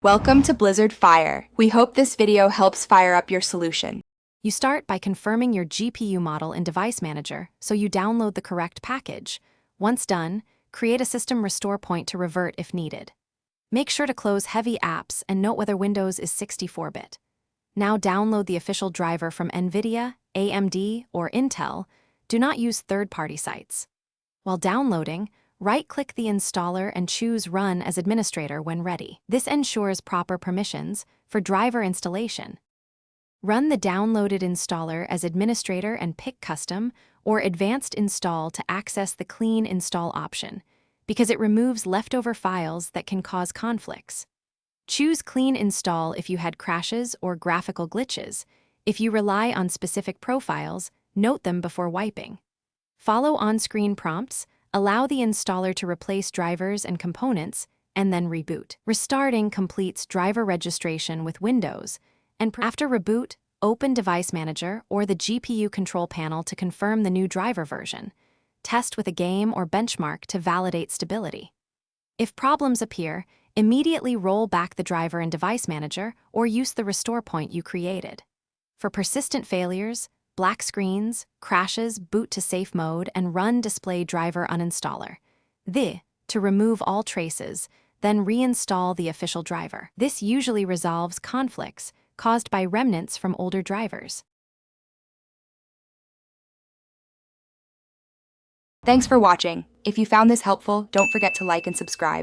Welcome to Blizzard Fire. We hope this video helps fire up your solution. You start by confirming your GPU model in Device Manager, so you download the correct package. Once done, create a system restore point to revert if needed. Make sure to close heavy apps and note whether Windows is 64-bit. Now download the official driver from NVIDIA, AMD, or Intel. Do not use third-party sites. While downloading, right-click the installer and choose Run as administrator when ready. This ensures proper permissions for driver installation. Run the downloaded installer as administrator and pick Custom or Advanced Install to access the Clean Install option, because it removes leftover files that can cause conflicts. Choose Clean Install if you had crashes or graphical glitches. If you rely on specific profiles, note them before wiping. Follow on-screen prompts, allow the installer to replace drivers and components, and then reboot. Restarting completes driver registration with Windows, and after reboot, open Device Manager or the GPU control panel to confirm the new driver version. Test with a game or benchmark to validate stability. If problems appear, immediately roll back the driver in Device Manager or use the restore point you created. For persistent failures, black screens, crashes, boot to safe mode, and run display driver uninstaller. To remove all traces, then reinstall the official driver. This usually resolves conflicts caused by remnants from older drivers. Thanks for watching. If you found this helpful, don't forget to like and subscribe.